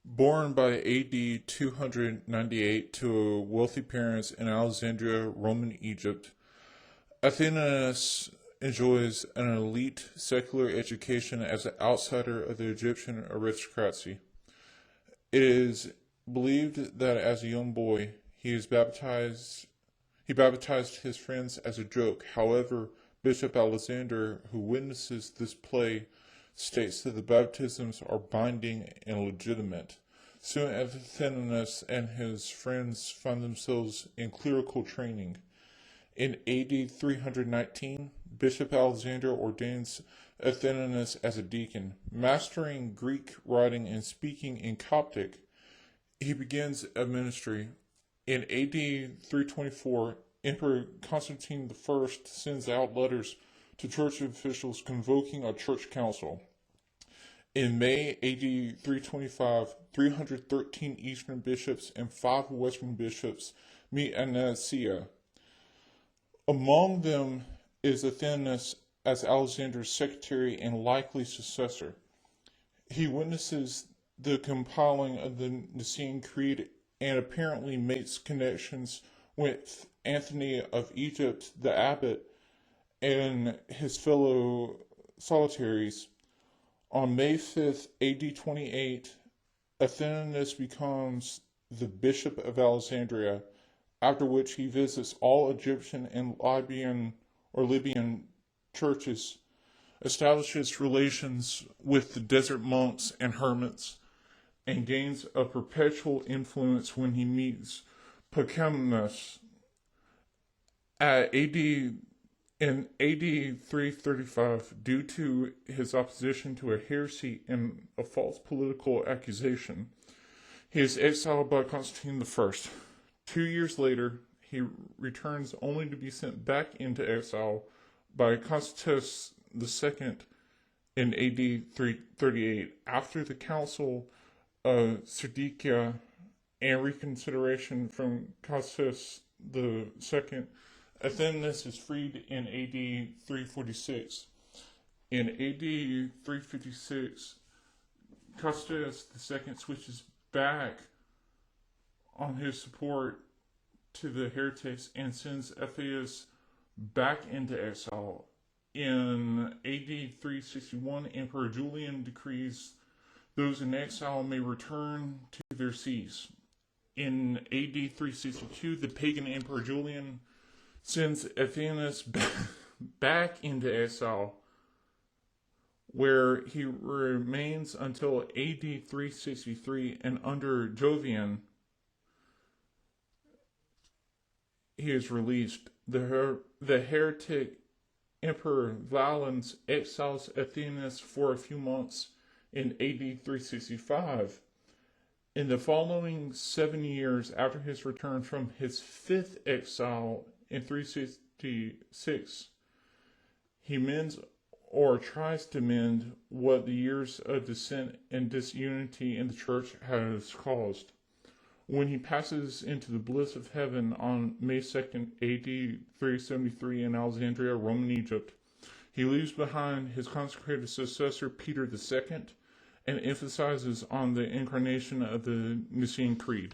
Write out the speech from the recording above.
Born by AD 298 to wealthy parents in Alexandria, Roman Egypt, Athanasius enjoys an elite secular education as an outsider of the Egyptian aristocracy. It is believed that as a young boy, he baptized his friends as a joke. However, Bishop Alexander, who witnesses this play, states that the baptisms are binding and legitimate. Soon Athanasius and his friends find themselves in clerical training. In AD 319, Bishop Alexander ordains Athanasius as a deacon. Mastering Greek writing and speaking in Coptic, he begins a ministry. In AD 324, Emperor Constantine I sends out letters to church officials convoking a church council. In May AD 325, 313 Eastern bishops and 5 Western bishops meet at Nicaea. Among them is Athanasius as Alexander's secretary and likely successor. He witnesses the compiling of the Nicene Creed and apparently makes connections with Anthony of Egypt, the abbot, and his fellow solitaries. On May 5th, AD 28, Athanasius becomes the Bishop of Alexandria, after which he visits all Egyptian and Libyan churches, establishes relations with the desert monks and hermits, and gains a perpetual influence when he meets Pachomius. In AD 335, due to his opposition to a heresy and a false political accusation, he is exiled by Constantine I. 2 years later, he returns only to be sent back into exile by Constantine II in AD 338. After the Council of Sardica and reconsideration from Constantine II, Athanasius is freed in AD 346. In AD 356, Constantine II switches back on his support to the heretics and sends Athanasius back into exile. In AD 361, Emperor Julian decrees those in exile may return to their sees. In AD 362, the pagan Emperor Julian sends Athanasius back into exile, where he remains until AD 363, and under Jovian, he is released. The heretic Emperor Valens exiles Athanasius for a few months in AD 365. In the following 7 years after his return from his 5th exile in 366, he mends or tries to mend what the years of dissent and disunity in the church has caused. When he passes into the bliss of heaven on May 2nd, AD 373 in Alexandria, Roman Egypt, he leaves behind his consecrated successor Peter II and emphasizes on the incarnation of the Nicene Creed.